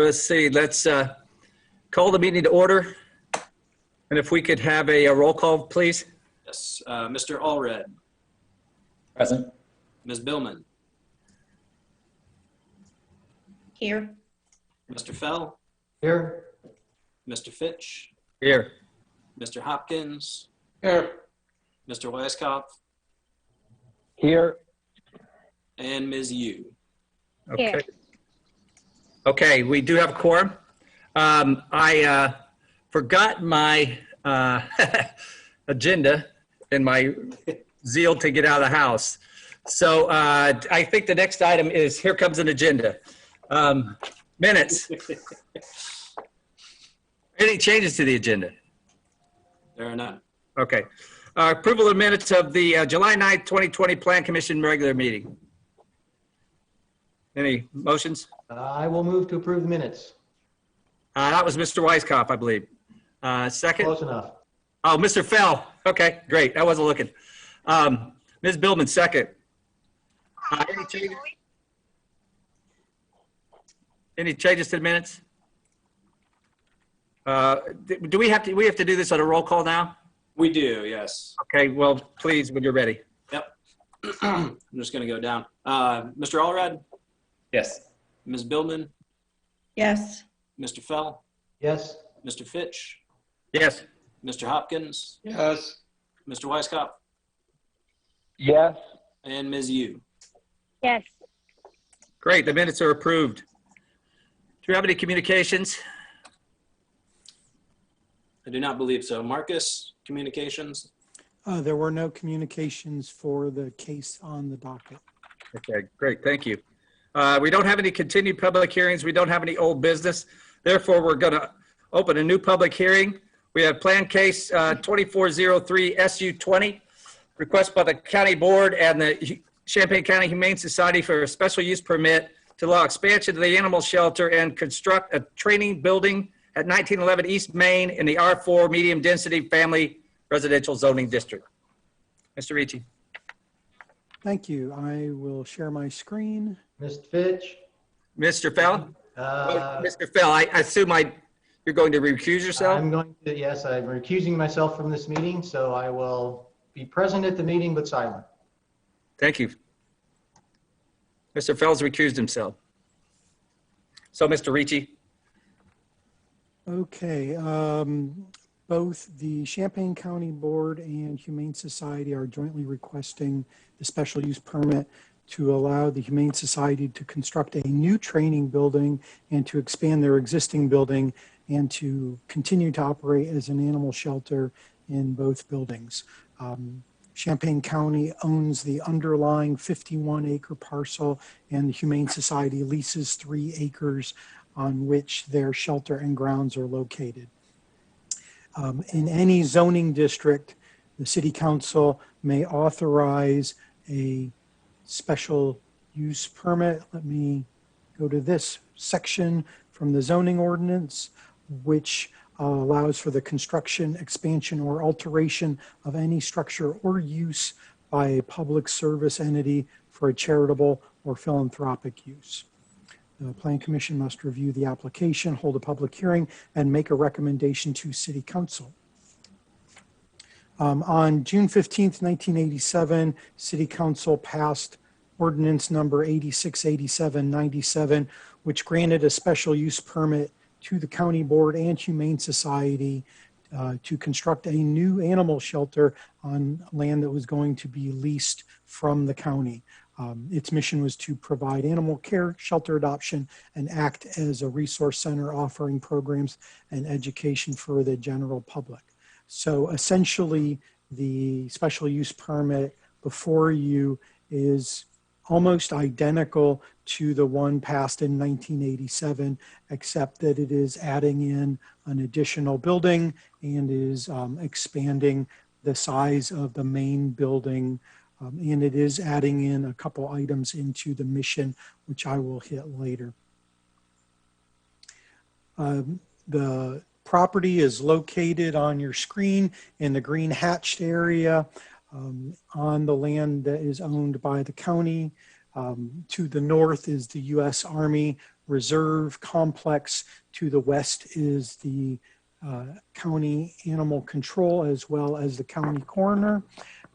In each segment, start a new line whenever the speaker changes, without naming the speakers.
Let's see, let's call the meeting to order. And if we could have a roll call, please.
Yes, Mr. Allred.
Present.
Ms. Billman.
Here.
Mr. Fell.
Here.
Mr. Fitch.
Here.
Mr. Hopkins.
Here.
Mr. Weiskopf.
Here.
And Ms. Yu.
Okay.
Here.
Okay, we do have a quorum. I forgot my agenda in my zeal to get out of the house. So I think the next item is, here comes an agenda. Minutes. Any changes to the agenda?
There are none.
Okay. Approval of minutes of the July 9th, 2020 Plan Commission regular meeting. Any motions?
I will move to approve the minutes.
That was Mr. Weiskopf, I believe. Second?
Close enough.
Oh, Mr. Fell. Okay, great. I wasn't looking. Ms. Billman, second. Any changes? Any changes to the minutes? Do we have to do this on a roll call now?
We do, yes.
Okay, well, please, when you're ready.
Yep. I'm just going to go down. Mr. Allred.
Yes.
Ms. Billman.
Yes.
Mr. Fell.
Yes.
Mr. Fitch.
Yes.
Mr. Hopkins.
Yes.
Mr. Weiskopf.
Yes.
And Ms. Yu.
Yes.
Great, the minutes are approved. Do you have any communications?
I do not believe so. Marcus, communications.
There were no communications for the case on the docket.
Okay, great, thank you. We don't have any continued public hearings. We don't have any old business. Therefore, we're going to open a new public hearing. We have plan case 2403 SU20, request by the county board and the Champaign County Humane Society for a special use permit to allow expansion to the animal shelter and construct a training building at 1911 East Main in the R4 medium density family residential zoning district. Mr. Ricci.
Thank you. I will share my screen.
Mr. Fitch.
Mr. Fell?
Uh,
Mr. Fell, I assume you're going to recuse yourself?
I'm recusing myself from this meeting, so I will be present at the meeting but silent.
Thank you. Mr. Fell's recused himself. So, Mr. Ricci.
Okay. Both the Champaign County Board and Humane Society are jointly requesting the special use permit to allow the Humane Society to construct a new training building and to expand their existing building and to continue to operate as an animal shelter in both buildings. Champaign County owns the underlying 51-acre parcel, and the Humane Society leases 3 acres on which their shelter and grounds are located. In any zoning district, the City Council may authorize a special use permit. Let me go to this section from the zoning ordinance, which allows for the construction, expansion, or alteration of any structure or use by a public service entity for a charitable or philanthropic use. The Plan Commission must review the application, hold a public hearing, and make a recommendation to City Council. On June 15th, 1987, City Council passed ordinance number 868797, which granted a special use permit to the County Board and Humane Society to construct a new animal shelter on land that was going to be leased from the county. Its mission was to provide animal care, shelter adoption, and act as a resource center offering programs and education for the general public. So essentially, the special use permit before you is almost identical to the one passed in 1987, except that it is adding in an additional building and is expanding the size of the main building. And it is adding in a couple items into the mission, which I will hit later. The property is located on your screen in the green hatched area on the land that is owned by the county. To the north is the U.S. Army reserve complex. To the west is the county animal control as well as the county coroner.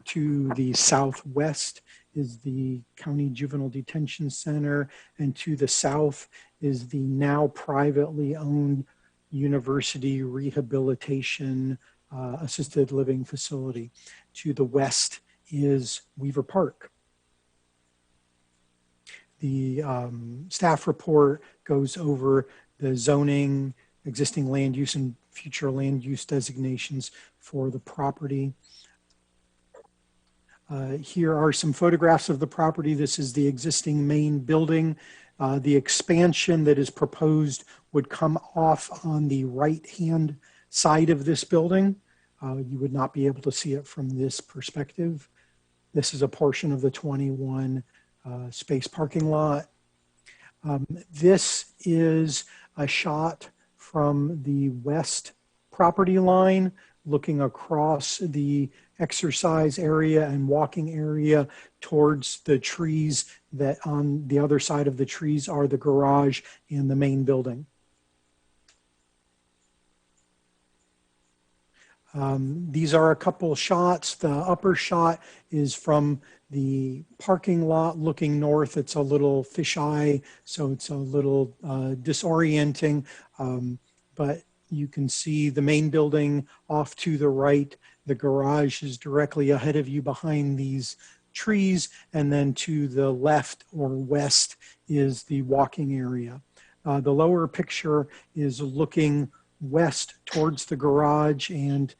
To the southwest is the county juvenile detention center, and to the south is the now privately owned university rehabilitation assisted living facility. To the west is Weaver Park. The staff report goes over the zoning, existing land use, and future land use designations for the property. Here are some photographs of the property. This is the existing main building. The expansion that is proposed would come off on the right-hand side of this building. You would not be able to see it from this perspective. This is a portion of the 21 space parking lot. This is a shot from the west property line looking across the exercise area and walking area towards the trees that on the other side of the trees are the garage and the main building. These are a couple shots. The upper shot is from the parking lot looking north. It's a little fisheye, so it's a little disorienting, but you can see the main building off to the right. The garage is directly ahead of you behind these trees, and then to the left or west is the walking area. The lower picture is looking west towards the garage and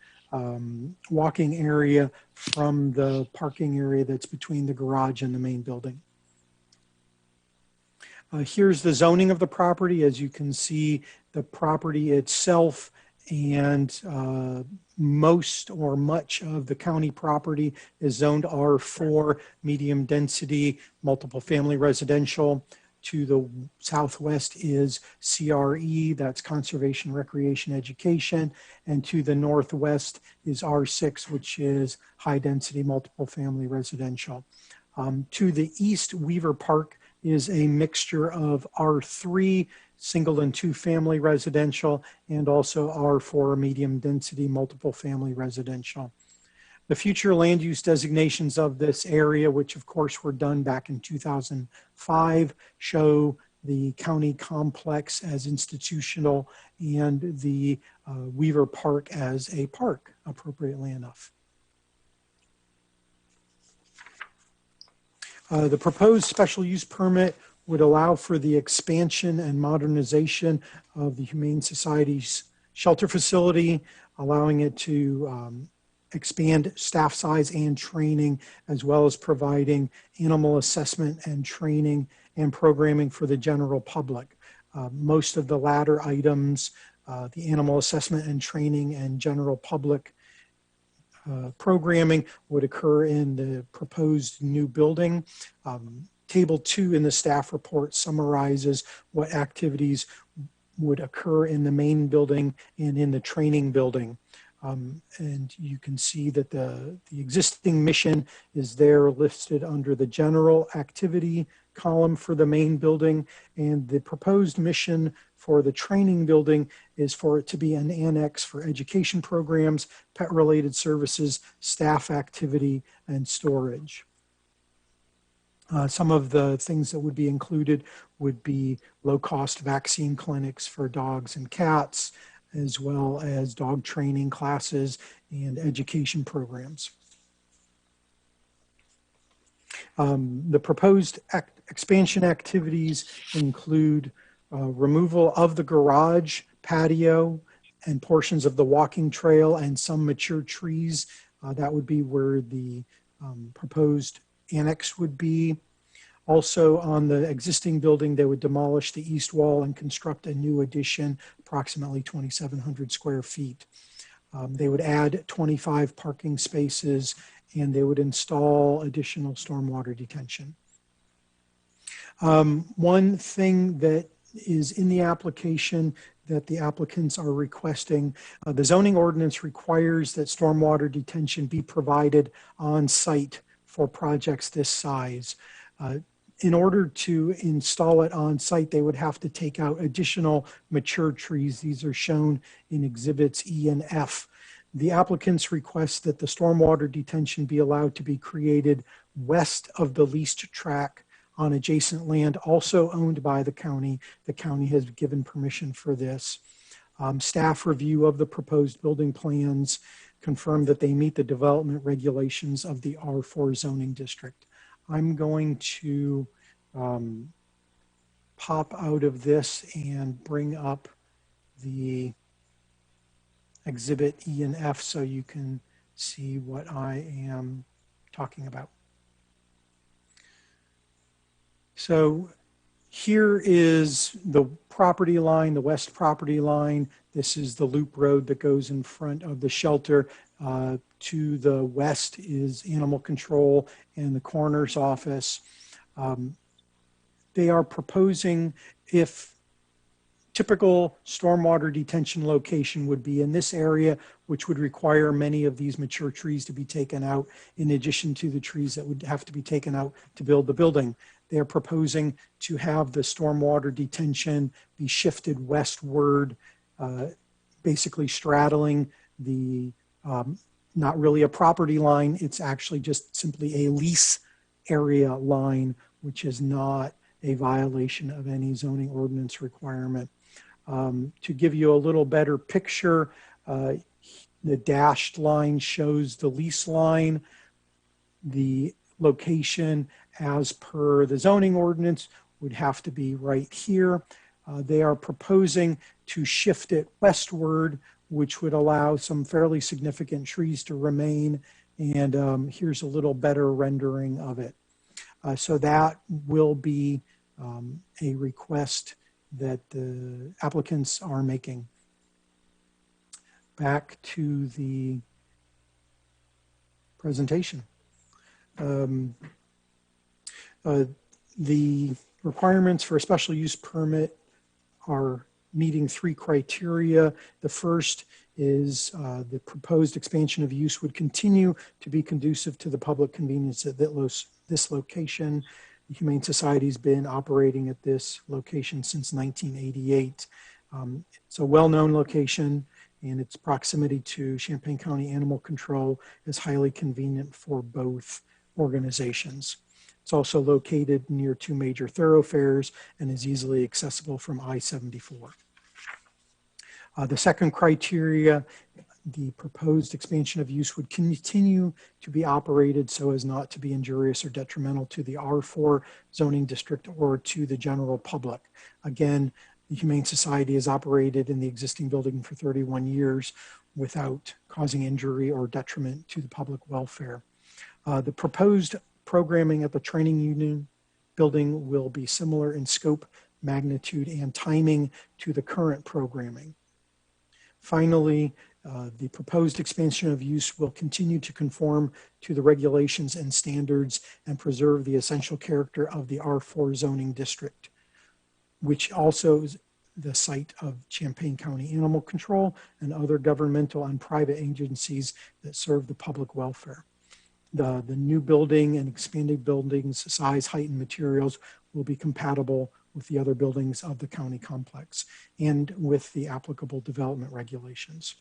walking area from the parking area that's between the garage and the main building. Here's the zoning of the property. As you can see, the property itself and most or much of the county property is zoned R4, medium density, multiple family residential. To the southwest is CRE, that's conservation, recreation, education. And to the northwest is R6, which is high density, multiple family residential. To the east, Weaver Park is a mixture of R3, single and two family residential, and also R4, medium density, multiple family residential. The future land use designations of this area, which of course were done back in 2005, show the county complex as institutional and the Weaver Park as a park, appropriately enough. The proposed special use permit would allow for the expansion and modernization of the Humane Society's shelter facility, allowing it to expand staff size and training, as well as providing animal assessment and training and programming for the general public. Most of the latter items, the animal assessment and training and general public programming, would occur in the proposed new building. Table 2 in the staff report summarizes what activities would occur in the main building and in the training building. And you can see that the existing mission is there listed under the general activity column for the main building, and the proposed mission for the training building is for it to be an annex for education programs, pet-related services, staff activity, and storage. Some of the things that would be included would be low-cost vaccine clinics for dogs and cats, as well as dog training classes and education programs. The proposed expansion activities include removal of the garage, patio, and portions of the walking trail and some mature trees. That would be where the proposed annex would be. Also, on the existing building, they would demolish the east wall and construct a new addition, approximately 2,700 square feet. They would add 25 parking spaces, and they would install additional stormwater detention. One thing that is in the application that the applicants are requesting, the zoning ordinance requires that stormwater detention be provided on site for projects this size. In order to install it on site, they would have to take out additional mature trees. These are shown in exhibits E and F. The applicants request that the stormwater detention be allowed to be created west of the leased track on adjacent land also owned by the county. The county has given permission for this. Staff review of the proposed building plans confirmed that they meet the development regulations of the R4 zoning district. I'm going to pop out of this and bring up the exhibit E and F so you can see what I am talking about. So here is the property line, the west property line. This is the loop road that goes in front of the shelter. To the west is animal control and the coroner's office. They are proposing, if typical stormwater detention location would be in this area, which would require many of these mature trees to be taken out, in addition to the trees that would have to be taken out to build the building. They're proposing to have the stormwater detention be shifted westward, basically straddling the, not really a property line, it's actually just simply a lease area line, which is not a violation of any zoning ordinance requirement. To give you a little better picture, the dashed line shows the lease line. The location as per the zoning ordinance would have to be right here. They are proposing to shift it westward, which would allow some fairly significant trees to remain. And here's a little better rendering of it. So that will be a request that the applicants are making. Back to the presentation. The requirements for a special use permit are meeting 3 criteria. The first is the proposed expansion of use would continue to be conducive to the public convenience at this location. The Humane Society has been operating at this location since 1988. It's a well-known location, and its proximity to Champaign County Animal Control is highly convenient for both organizations. It's also located near 2 major thoroughfares and is easily accessible from I-74. The second criteria, the proposed expansion of use would continue to be operated so as not to be injurious or detrimental to the R4 zoning district or to the general public. Again, the Humane Society has operated in the existing building for 31 years without causing injury or detriment to the public welfare. The proposed programming at the training union building will be similar in scope, magnitude, and timing to the current programming. Finally, the proposed expansion of use will continue to conform to the regulations and standards and preserve the essential character of the R4 zoning district, which also is the site of Champaign County Animal Control and other governmental and private agencies that serve the public welfare. The new building and expanded buildings, size, height, and materials will be compatible with the other buildings of the county complex and with the applicable development regulations.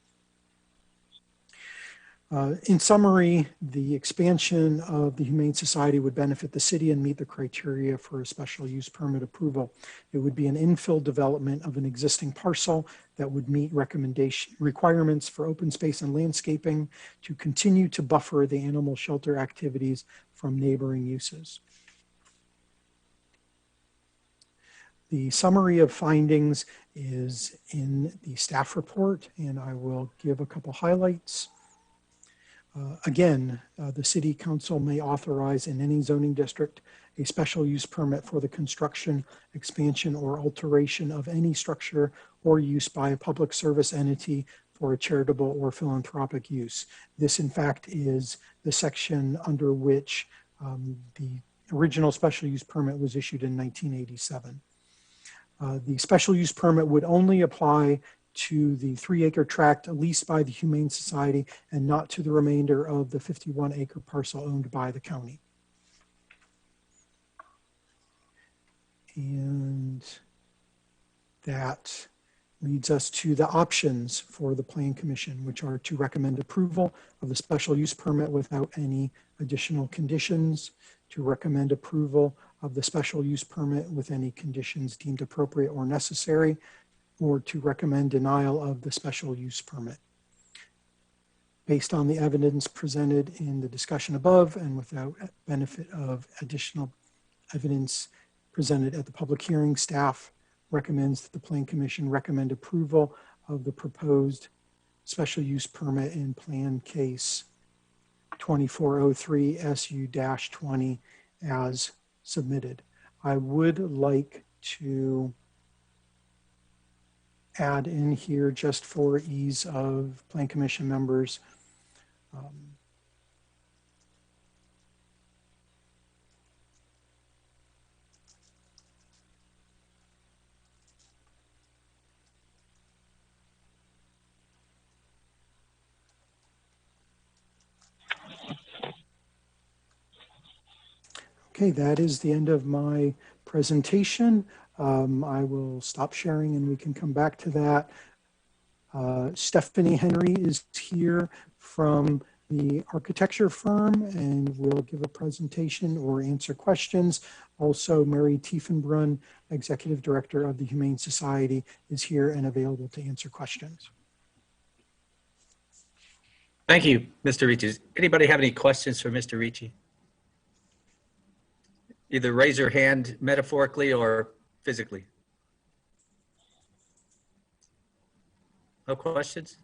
In summary, the expansion of the Humane Society would benefit the city and meet the criteria for a special use permit approval. It would be an infill development of an existing parcel that would meet requirements for open space and landscaping to continue to buffer the animal shelter activities from neighboring uses. The summary of findings is in the staff report, and I will give a couple highlights. Again, the City Council may authorize in any zoning district a special use permit for the construction, expansion, or alteration of any structure or use by a public service entity for a charitable or philanthropic use. This, in fact, is the section under which the original special use permit was issued in 1987. The special use permit would only apply to the 3-acre tract leased by the Humane Society and not to the remainder of the 51-acre parcel owned by the county. And that leads us to the options for the Plan Commission, which are to recommend approval of the special use permit without any additional conditions, to recommend approval of the special use permit with any conditions deemed appropriate or necessary, or to recommend denial of the special use permit. Based on the evidence presented in the discussion above and without benefit of additional evidence presented at the public hearing, staff recommends that the Plan Commission recommend approval of the proposed special use permit in Plan Case 2403 SU-20 as submitted. I would like to add in here, just for ease of Plan Commission members, okay, that is the end of my presentation. I will stop sharing and we can come back to that. Stephanie Henry is here from the architecture firm and will give a presentation or answer questions. Also, Mary Tiefenbrunn, Executive Director of the Humane Society, is here and available to answer questions.
Thank you, Mr. Ricci. Does anybody have any questions for Mr. Ricci? Either raise your hand metaphorically or physically. No questions?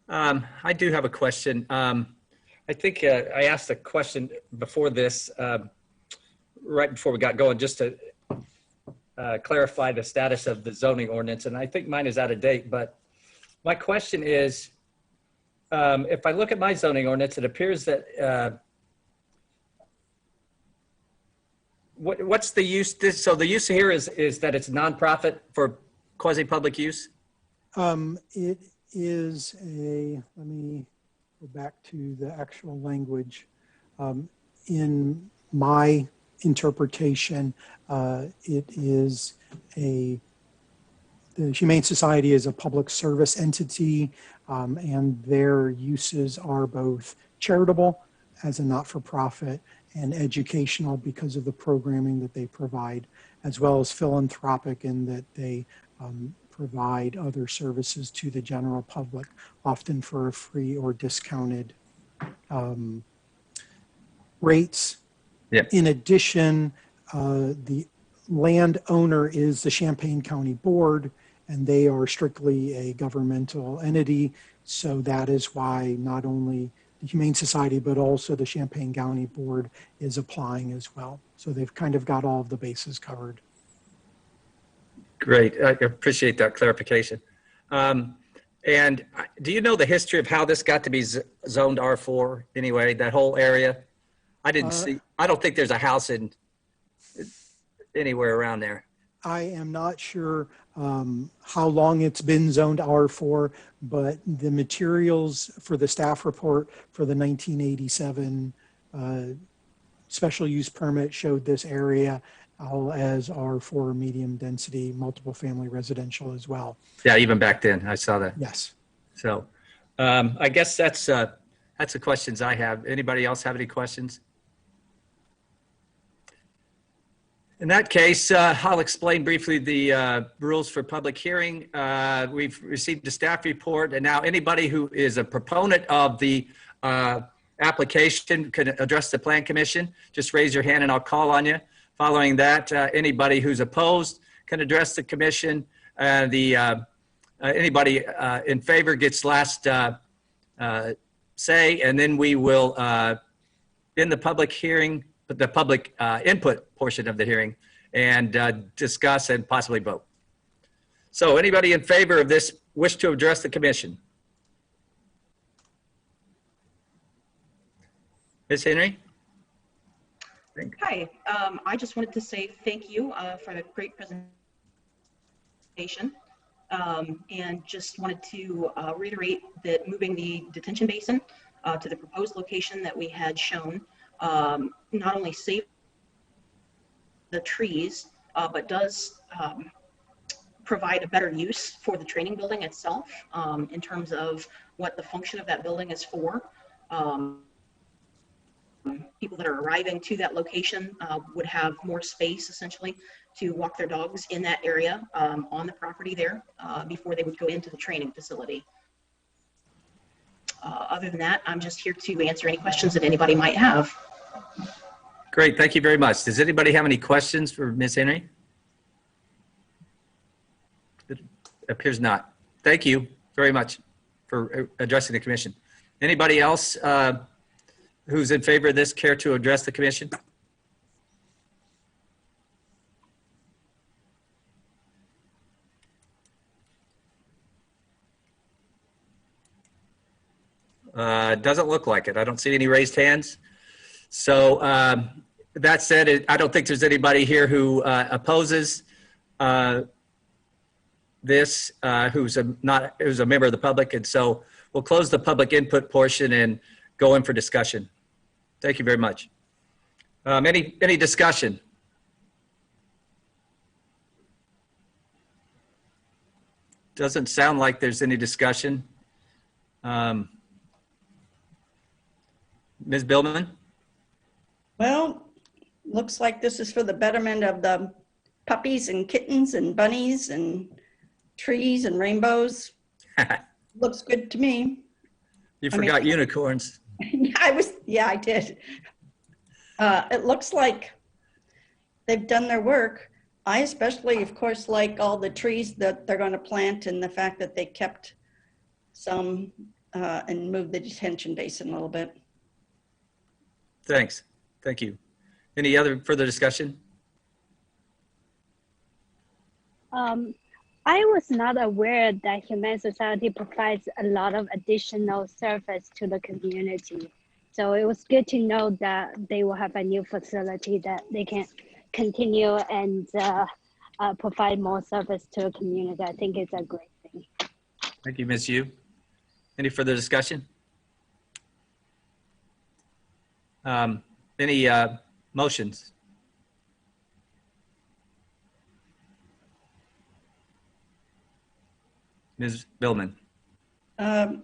I do have a question. I think I asked a question before this, right before we got going, just to clarify the status of the zoning ordinance. And I think mine is out of date, but my question is, if I look at my zoning ordinance, it appears that what's the use? So the use here is that it's nonprofit for quasi-public use?
It is a, let me go back to the actual language. In my interpretation, it is the Humane Society is a public service entity, and their uses are both charitable as a not-for-profit and educational because of the programming that they provide, as well as philanthropic in that they provide other services to the general public, often for a free or discounted rates.
Yeah.
In addition, the landowner is the Champaign County Board, and they are strictly a governmental entity. So that is why not only the Humane Society, but also the Champaign County Board is applying as well. So they've kind of got all of the bases covered.
Great. I appreciate that clarification. And do you know the history of how this got to be zoned R4 anyway, that whole area? I didn't see, I don't think there's a house in anywhere around there.
I am not sure how long it's been zoned R4, but the materials for the staff report for the 1987 special use permit showed this area all as R4 medium density, multiple family residential as well.
Yeah, even back then, I saw that.
Yes.
So I guess that's the questions I have. Anybody else have any questions? In that case, I'll explain briefly the rules for public hearing. We've received the staff report, and now anybody who is a proponent of the application can address the Plan Commission. Just raise your hand and I'll call on you. Following that, anybody who's opposed can address the commission. Anybody in favor gets last say, and then we will, in the public hearing, the public input portion of the hearing, and discuss and possibly vote. So anybody in favor of this wish to address the commission? Ms. Henry?
Hi, I just wanted to say thank you for a great presentation. And just wanted to reiterate that moving the detention basin to the proposed location that we had shown not only saves the trees, but does provide a better use for the training building itself in terms of what the function of that building is for. People that are arriving to that location would have more space essentially to walk their dogs in that area on the property there before they would go into the training facility. Other than that, I'm just here to answer any questions that anybody might have.
Great, thank you very much. Does anybody have any questions for Ms. Henry? It appears not. Thank you very much for addressing the commission. Anybody else who's in favor of this care to address the commission? Doesn't look like it. I don't see any raised hands. So that said, I don't think there's anybody here who opposes this, who's a member of the public. And so we'll close the public input portion and go in for discussion. Thank you very much. Any discussion? Doesn't sound like there's any discussion. Ms. Billman?
Well, looks like this is for the betterment of the puppies and kittens and bunnies and trees and rainbows. Looks good to me.
You forgot unicorns.
Yeah, I did. It looks like they've done their work. I especially, of course, like all the trees that they're going to plant and the fact that they kept some and moved the detention basin a little bit.
Thanks. Thank you. Any other further discussion?
I was not aware that Humane Society provides a lot of additional service to the community. So it was good to know that they will have a new facility that they can continue and provide more service to the community. I think it's a great thing.
Thank you, Ms. Yu. Any further discussion? Any motions? Ms. Billman?
Tell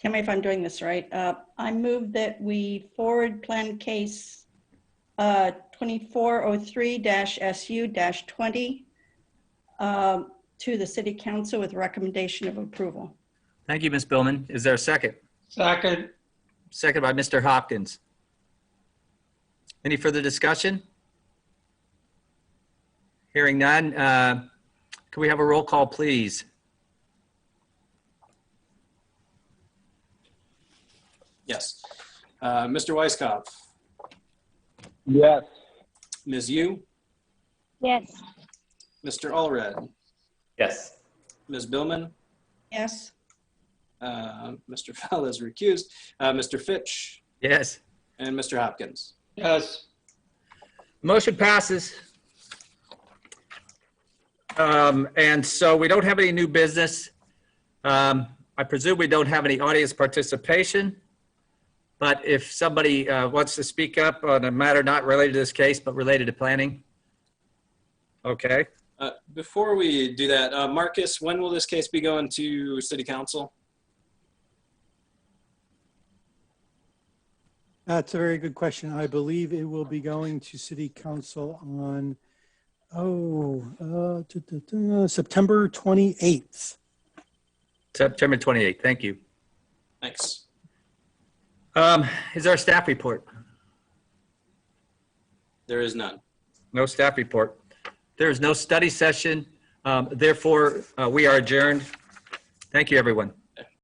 me if I'm doing this right. I move that we forward plan case 2403-SU-20 to the City Council with recommendation of approval.
Thank you, Ms. Billman. Is there a second?
Second.
Second by Mr. Hopkins. Any further discussion? Hearing none, can we have a roll call, please?
Yes. Mr. Weiskopf,
Yes.
Ms. Yu,
Yes.
Mr. Allred,
Yes.
Ms. Billman,
Yes.
Mr. Fell is recused, Mr. Fitch,
Yes.
and Mr. Hopkins.
Yes.
Motion passes. And so we don't have any new business. I presume we don't have any audience participation. But if somebody wants to speak up on a matter not related to this case, but related to planning. Okay.
Before we do that, Marcus, when will this case be going to City Council?
That's a very good question. I believe it will be going to City Council on, September 28th.
September 28th. Thank you.
Thanks.
Is there a staff report?
There is none.
No staff report. There is no study session. Therefore, we are adjourned. Thank you, everyone.